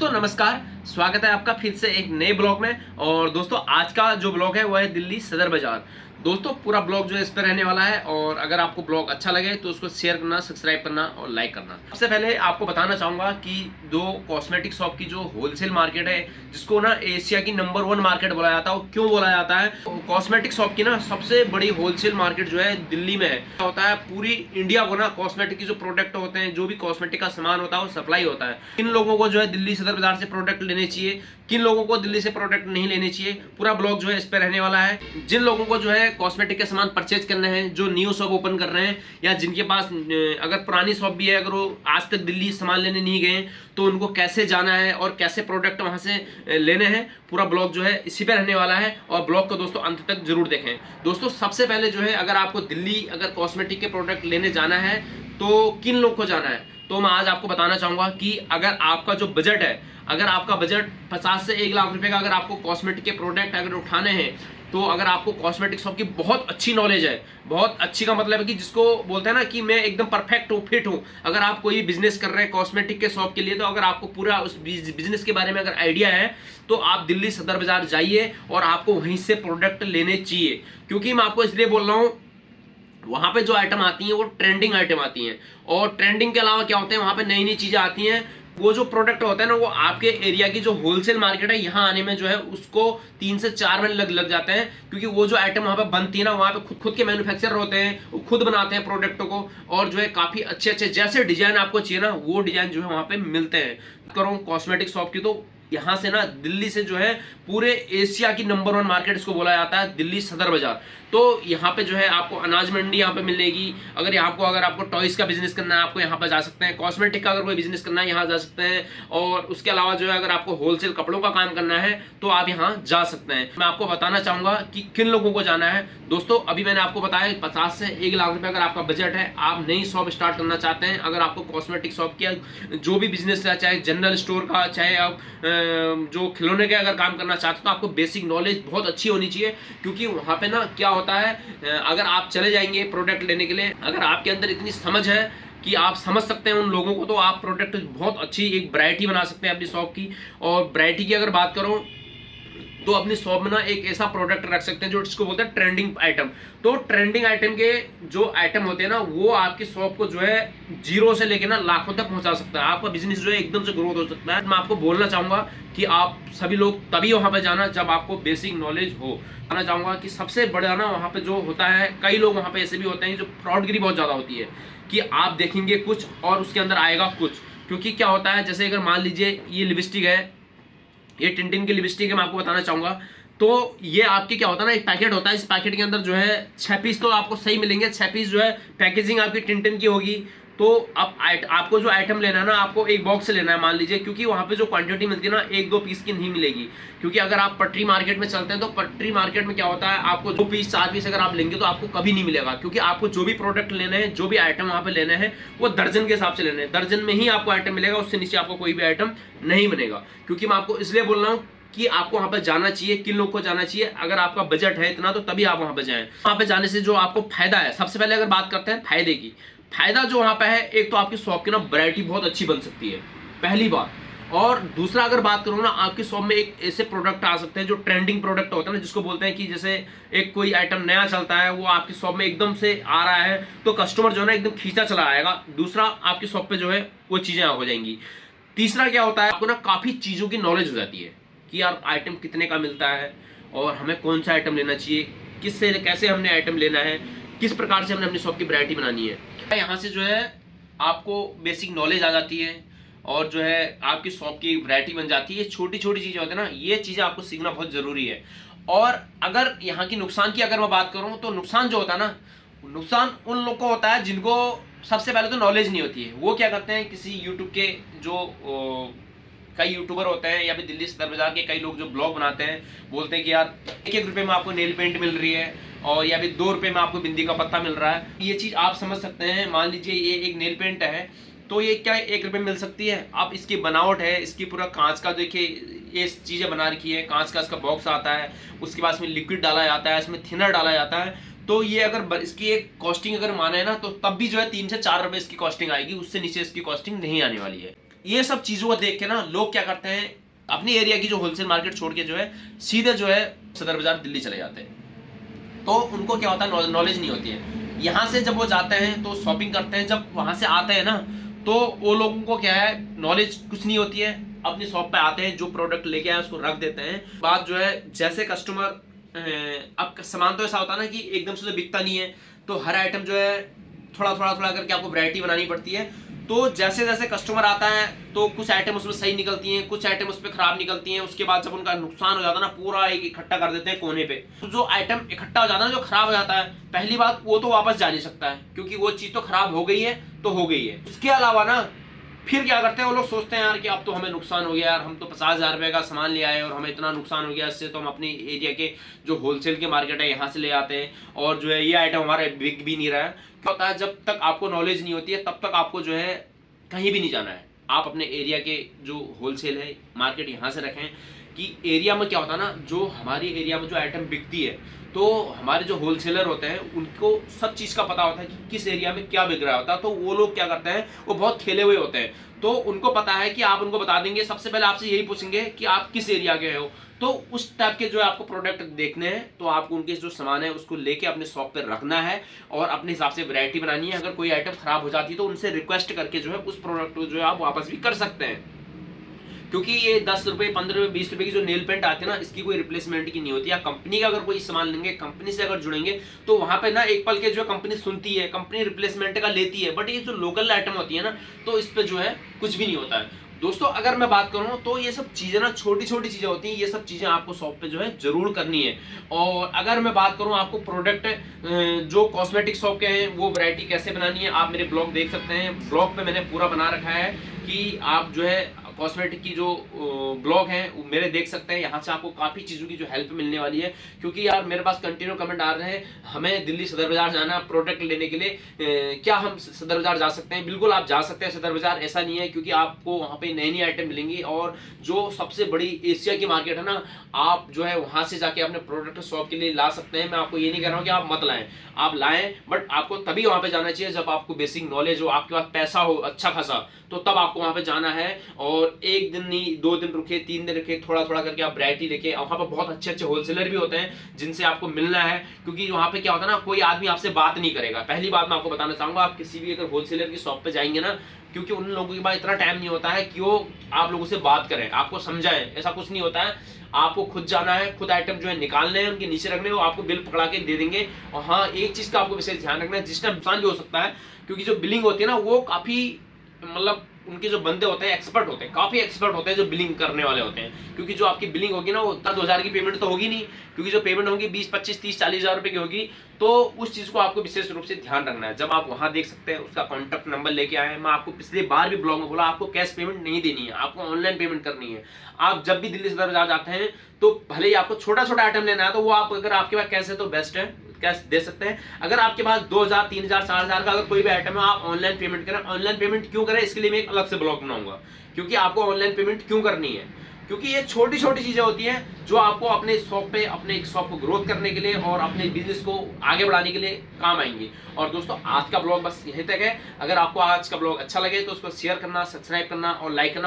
दोस्तों नमस्कार, स्वागत है आपका फिर से एक नए ब्लॉग में। और दोस्तों आज का जो ब्लॉग है वो है दिल्ली सदर बाजार। दोस्तों पूरा ब्लॉग जो है इस पर रहने वाला है और अगर आपको ब्लॉग अच्छा लगे तो उसको शेयर करना, सब्सक्राइब करना और लाइक करना। सबसे पहले आपको बताना चाहूँगा कि दो कॉस्मेटिक शॉप की जो होलसेल मार्केट है, जिसको ना एशिया की नंबर 1 मार्केट बोला जाता है, वो क्यों बोला जाता है? कॉस्मेटिक शॉप की ना सबसे बड़ी होलसेल मार्केट जो है दिल्ली में है। होता है पूरी इंडिया को ना कॉस्मेटिक की जो प्रोडक्ट होते हैं, जो भी कॉस्मेटिक का सामान होता है वो सप्लाई होता है। किन लोगों को जो है दिल्ली सदर बाजार से प्रोडक्ट लेने चाहिए, किन लोगों को दिल्ली से प्रोडक्ट नहीं लेने चाहिए, पूरा ब्लॉग जो है इस पर रहने वाला है। जिन लोगों को जो है कॉस्मेटिक के सामान परचेज करने हैं, जो न्यू शॉप ओपन कर रहे हैं या जिनके पास अगर पुरानी शॉप भी है, अगर वो आज तक दिल्ली सामान लेने नहीं गए तो उनको कैसे जाना है और कैसे प्रोडक्ट वहां से लेने हैं, पूरा ब्लॉग जो है इसी पे रहने वाला है। और ब्लॉग को दोस्तों अंत तक जरूर देखें। दोस्तों सबसे पहले जो है अगर आपको दिल्ली अगर कॉस्मेटिक के प्रोडक्ट लेने जाना है तो किन लोग को जाना है, तो मैं आज आपको बताना चाहूंगा कि अगर आपका जो बजट है, अगर आपका बजट 50 से 1 लाख रुपए का अगर आपको कॉस्मेटिक के प्रोडक्ट अगर उठाने हैं, तो अगर आपको कॉस्मेटिक शॉप की बहुत अच्छी नॉलेज है, बहुत अच्छी का मतलब है कि जिसको बोलते हैं ना कि मैं एकदम परफेक्ट हूँ, फिट हूँ। अगर आप कोई बिजनेस कर रहे हैं कॉस्मेटिक के शॉप के लिए, तो अगर आपको पूरा उस बिजनेस के बारे में अगर आइडिया है तो आप दिल्ली सदर बाजार जाइए और आपको वहीं से प्रोडक्ट लेने चाहिए। क्योंकि मैं आपको इसलिए बोल रहा हूँ, वहां पे जो आइटम आती हैं वो ट्रेंडिंग आइटम आती हैं और ट्रेंडिंग के अलावा क्या होते हैं, वहां पे नई नई चीजें आती हैं। वो जो प्रोडक्ट होता है ना, वो आपके एरिया की जो होलसेल मार्केट है यहाँ आने में जो है उसको 3 से 4 महीने लग जाते हैं। क्योंकि वो जो आइटम वहां पे बनती है ना, वहां पे खुद के मैन्युफैक्चरर होते हैं, वो खुद बनाते हैं प्रोडक्टों को और जो है काफी अच्छे अच्छे जैसे डिजाइन आपको चाहिए ना, वो डिजाइन जो है वहां पे मिलते हैं। करूँ कॉस्मेटिक शॉप की, तो यहाँ से ना दिल्ली से जो है पूरे एशिया की नंबर 1 मार्केट इसको बोला जाता है दिल्ली सदर बाजार। तो यहाँ पे जो है आपको अनाज मंडी यहाँ पे मिलेगी। अगर आपको टॉयज का बिजनेस करना है, आपको यहाँ पे जा सकते हैं। कॉस्मेटिक का अगर कोई बिजनेस करना है, यहाँ जा सकते हैं। और उसके अलावा जो है अगर आपको होलसेल कपड़ों का काम करना है तो आप यहाँ जा सकते हैं। मैं आपको बताना चाहूंगा कि किन लोगों को जाना है। दोस्तों अभी मैंने आपको बताया 50 से 1 लाख रुपए अगर आपका बजट है, आप नई शॉप स्टार्ट करना चाहते हैं, अगर आपको कॉस्मेटिक शॉप की जो भी बिजनेस है, चाहे जनरल स्टोर का, चाहे आप जो खिलौने के अगर काम करना चाहते हो, तो आपको बेसिक नॉलेज बहुत अच्छी होनी चाहिए। क्योंकि वहां पे ना क्या होता है, अगर आप चले जाएंगे प्रोडक्ट लेने के लिए, अगर आपके अंदर इतनी समझ है कि आप समझ सकते हैं उन लोगों को, तो आप प्रोडक्ट बहुत अच्छी एक वैरायटी बना सकते हैं अपनी शॉप की। और वैरायटी की अगर बात करूं तो अपनी शॉप में ना एक ऐसा प्रोडक्ट रख सकते हैं जो जिसको बोलते हैं ट्रेंडिंग आइटम। तो ट्रेंडिंग आइटम के जो आइटम होते हैं ना, वो आपकी शॉप को जो है 0 से लेकर ना लाखों तक पहुंचा सकता है। आपका बिजनेस जो है एकदम से ग्रोथ हो सकता है। मैं आपको बोलना चाहूंगा कि आप सभी लोग तभी वहां पे जाना जब आपको बेसिक नॉलेज हो। कहना चाहूंगा कि सबसे बड़ा ना वहां पे जो होता है, कई लोग वहां पे ऐसे भी होते हैं जो फ्रॉडगिरी बहुत ज्यादा होती है कि आप देखेंगे कुछ और उसके अंदर आएगा कुछ। क्योंकि क्या होता है, जैसे अगर मान लीजिए ये लिपस्टिक है, ये टिंटिन की लिपस्टिक है, मैं आपको बताना चाहूंगा। तो ये आपकी क्या होता है ना, एक पैकेट होता है, इस पैकेट के अंदर जो है 6 पीस तो आपको सही मिलेंगे, 6 पीस जो है पैकेजिंग आपकी टिंटिन की होगी। तो अब आपको जो आइटम लेना है ना, आपको एक बॉक्स से लेना है मान लीजिए। क्योंकि वहां पे जो क्वांटिटी मिलती है ना, 1-2 पीस की नहीं मिलेगी। क्योंकि अगर आप पटरी मार्केट में चलते हैं तो पटरी मार्केट में क्या होता है, आपको 2 पीस 4 पीस अगर आप लेंगे तो आपको कभी नहीं मिलेगा। क्योंकि आपको जो भी प्रोडक्ट लेने हैं, जो भी आइटम वहां पे लेने हैं, वो दर्जन के हिसाब से लेने हैं। दर्जन में ही आपको आइटम मिलेगा, उससे नीचे आपको कोई भी आइटम नहीं मिलेगा। क्योंकि मैं आपको इसलिए बोल रहा हूँ कि आपको वहां पे जाना चाहिए। किन लोग को जाना चाहिए, अगर आपका बजट है इतना तो तभी आप वहां पे जाएं। वहां पे जाने से जो आपको फायदा है, सबसे पहले अगर बात करते हैं फायदे की, फायदा जो वहां पे है, एक तो आपकी शॉप की ना वैरायटी बहुत अच्छी बन सकती है, पहली बात। और दूसरा अगर बात करूँ ना, आपकी शॉप में एक ऐसे प्रोडक्ट आ सकते हैं जो ट्रेंडिंग प्रोडक्ट होता है ना, जिसको बोलते हैं कि जैसे एक कोई आइटम नया चलता है, वो आपकी शॉप में एकदम से आ रहा है, तो कस्टमर जो है ना एकदम खींचा चला आएगा। दूसरा, आपकी शॉप पे जो है वो चीजें हो जाएंगी। तीसरा क्या होता है, आपको ना काफी चीजों की नॉलेज हो जाती है कि यार आइटम कितने का मिलता है और हमें कौन सा आइटम लेना चाहिए, किससे कैसे हमने आइटम लेना है, किस प्रकार से हमने अपनी शॉप की वैरायटी बनानी है। यहाँ से जो है आपको बेसिक नॉलेज आ जाती है और जो है आपकी शॉप की वैरायटी बन जाती है। छोटी छोटी चीजें होती है ना, ये चीजें आपको सीखना बहुत जरूरी है। और अगर यहाँ की नुकसान की अगर मैं बात करूँ, तो नुकसान जो होता है ना, नुकसान उन लोग को होता है जिनको सबसे पहले तो नॉलेज नहीं होती है। वो क्या करते हैं, किसी यूट्यूब के जो कई यूट्यूबर होते हैं या फिर दिल्ली सदर बाजार के कई लोग जो ब्लॉग बनाते हैं, बोलते हैं कि यार 1-1 रुपए में आपको नेल पेंट मिल रही है और या फिर 2 रुपए में आपको बिंदी का पत्ता मिल रहा है। ये चीज आप समझ सकते हैं। मान लीजिए ये एक नेल पेंट है, तो ये क्या 1 रुपए मिल सकती है। अब इसकी बनावट है, इसकी पूरा कांच का देखिए ये चीजें बना रखी है, कांच का इसका बॉक्स आता है, उसके बाद इसमें लिक्विड डाला जाता है, इसमें थिनर डाला जाता है। तो ये अगर इसकी एक कॉस्टिंग अगर माने ना, तो तब भी जो है 3 से 4 रुपए इसकी कॉस्टिंग आएगी, उससे नीचे इसकी कॉस्टिंग नहीं आने वाली है। ये सब चीज़ों को देख के ना लोग क्या करते हैं, अपनी एरिया की जो होलसेल मार्केट छोड़ के जो है सीधे जो है सदर बाजार दिल्ली चले जाते हैं। तो उनको क्या होता है, नॉलेज नहीं होती है। यहाँ से जब वो जाते हैं तो शॉपिंग करते हैं, जब वहाँ से आते हैं ना तो वो लोगों को क्या है, नॉलेज कुछ नहीं होती है। अपनी शॉप पे आते हैं, जो प्रोडक्ट लेके आए उसको रख देते हैं। बात जो है जैसे कस्टमर, अब सामान तो ऐसा होता है ना कि एकदम से तो बिकता नहीं है, तो हर आइटम जो है थोड़ा थोड़ा थोड़ा करके आपको वैरायटी बनानी पड़ती है। तो जैसे जैसे कस्टमर आता है तो कुछ आइटम उसमें सही निकलती हैं, कुछ आइटम उसमें खराब निकलती हैं। उसके बाद जब उनका नुकसान हो जाता है ना, पूरा एक इकट्ठा कर देते हैं कोने पे। तो जो आइटम इकट्ठा हो जाता है ना, जो खराब हो जाता है, पहली बात वो तो वापस जा नहीं सकता है, क्योंकि वो चीज़ तो खराब हो गई है तो हो गई है। उसके अलावा ना फिर क्या करते हैं वो लोग, सोचते हैं यार कि अब तो हमें नुकसान हो गया यार, हम तो 50,000 रुपये का सामान ले आए और हमें इतना नुकसान हो गया, इससे तो हम अपनी एरिया के जो होलसेल के मार्केट है यहाँ से ले आते हैं, और जो है ये आइटम हमारा बिक भी नहीं रहा है। क्या होता है, जब तक आपको नॉलेज नहीं होती है तब तक आपको जो है कहीं भी नहीं जाना है। आप अपने एरिया के जो होलसेल है मार्केट यहाँ से रखें कि एरिया में क्या होता है ना, जो हमारी एरिया में जो आइटम बिकती है, तो हमारे जो होलसेलर होते हैं उनको सब चीज़ का पता होता है कि किस एरिया में क्या बिक रहा होता है। तो वो लोग क्या करते हैं, वो बहुत खेले हुए होते हैं, तो उनको पता है कि आप उनको बता देंगे, सबसे पहले आपसे यही पूछेंगे कि आप किस एरिया के हो। तो उस टाइप के जो है आपको प्रोडक्ट देखने हैं, तो आपको उनके जो सामान है उसको लेके अपने शॉप पे रखना है और अपने हिसाब से वैरायटी बनानी है। अगर कोई आइटम खराब हो जाती है तो उनसे रिक्वेस्ट करके जो है उस प्रोडक्ट को जो है आप वापस भी कर सकते हैं। क्योंकि ये 10 रुपये, 15 रुपये, 20 रुपये की जो नेल पेंट आती है ना, इसकी कोई रिप्लेसमेंट की नहीं होती है। कंपनी का अगर कोई सामान लेंगे, कंपनी से अगर जुड़ेंगे, तो वहां पे ना एक पल के जो कंपनी सुनती है, कंपनी रिप्लेसमेंट का लेती है, बट ये जो लोकल आइटम होती है ना, तो इस पे जो है कुछ भी नहीं होता है। दोस्तों अगर मैं बात करूं तो ये सब चीज़ें ना छोटी छोटी चीज़ें होती हैं, ये सब चीज़ें आपको शॉप पे जो है जरूर करनी है। और अगर मैं बात करूं आपको प्रोडक्ट जो कॉस्मेटिक शॉप के हैं वो वैरायटी कैसे बनानी है, आप मेरे ब्लॉग देख सकते हैं। ब्लॉग पे मैंने पूरा बना रखा है कि आप जो है कॉस्मेटिक की जो ब्लॉग हैं वो मेरे देख सकते हैं। यहाँ से आपको काफ़ी चीज़ों की जो हेल्प मिलने वाली है, क्योंकि यार मेरे पास कंटिन्यू कमेंट आ रहे हैं, हमें दिल्ली सदर बाजार जाना प्रोडक्ट लेने के लिए, क्या हम सदर बाजार जा सकते हैं? बिल्कुल आप जा सकते हैं सदर बाजार, ऐसा नहीं है, क्योंकि आपको वहाँ पे नई नई आइटम मिलेंगी। और जो सबसे बड़ी एशिया की मार्केट है ना, आप जो है वहाँ से जाके अपने प्रोडक्ट शॉप के लिए ला सकते हैं। मैं आपको ये नहीं कह रहा हूँ कि आप मत लाएं, आप लाएं, बट आपको तभी वहाँ पे जाना चाहिए जब आपको बेसिक नॉलेज हो, आपके पास पैसा हो अच्छा खासा, तो तब आपको वहाँ पे जाना है। और एक दिन नहीं, 2 दिन रुके, 3 दिन रुके, थोड़ा थोड़ा करके आप वैरायटी लेके, वहाँ पर बहुत अच्छे अच्छे होलसेलर भी होते हैं जिनसे आपको मिलना है। क्योंकि वहाँ पे क्या होता है ना, कोई आदमी आपसे बात नहीं करेगा। पहली बात मैं आपको बताना चाहूँगा, आप किसी भी अगर होलसेलर की शॉप पे जाएंगे ना, क्योंकि उन लोगों के पास इतना टाइम नहीं होता है कि वो आप लोगों से बात करें, आपको समझाएं, ऐसा कुछ नहीं होता है। आपको खुद जाना है, खुद आइटम जो है निकालने हैं, उनके नीचे रखने हैं, वो आपको बिल पकड़ा के दे देंगे। और हाँ, एक चीज़ का आपको विशेष ध्यान रखना है, जिसका नुकसान भी हो सकता है, क्योंकि जो बिलिंग होती है ना वो काफ़ी, मतलब उनके जो बंदे होते हैं एक्सपर्ट होते हैं, काफ़ी एक्सपर्ट होते हैं जो बिलिंग करने वाले होते हैं। क्योंकि जो आपकी बिलिंग होगी ना, वो 10,000 की पेमेंट तो होगी नहीं, क्योंकि जो पेमेंट होगी 20, 25, 30, 40,000 रुपये की होगी। तो उस चीज़ को आपको विशेष रूप से ध्यान रखना है। जब आप वहाँ देख सकते हैं, उसका कॉन्टैक्ट नंबर लेके आए। मैं आपको पिछले बार भी ब्लॉग में बोला, आपको कैश पेमेंट नहीं देनी है, आपको ऑनलाइन पेमेंट करनी है। आप जब भी दिल्ली सदर बाजार जाते हैं तो भले ही आपको छोटा छोटा आइटम लेना है, तो वो आप, अगर आपके पास कैश है तो बेस्ट है, कैश दे सकते हैं। अगर आपके पास 2,000, 3,000, 4,000 का अगर कोई भी आइटम है, आप ऑनलाइन पेमेंट करें। ऑनलाइन पेमेंट क्यों करें, इसके लिए मैं एक अलग से ब्लॉग बनाऊंगा, क्योंकि आपको ऑनलाइन पेमेंट क्यों करनी है। क्योंकि ये छोटी छोटी चीजें होती हैं जो आपको अपने शॉप पे, अपने शॉप को ग्रोथ करने के लिए और अपने बिजनेस को आगे बढ़ाने के लिए काम आएंगी। और दोस्तों आज का ब्लॉग बस यहीं तक है। अगर आपको आज का ब्लॉग अच्छा लगे तो उसको शेयर करना, सब्सक्राइब करना और लाइक करना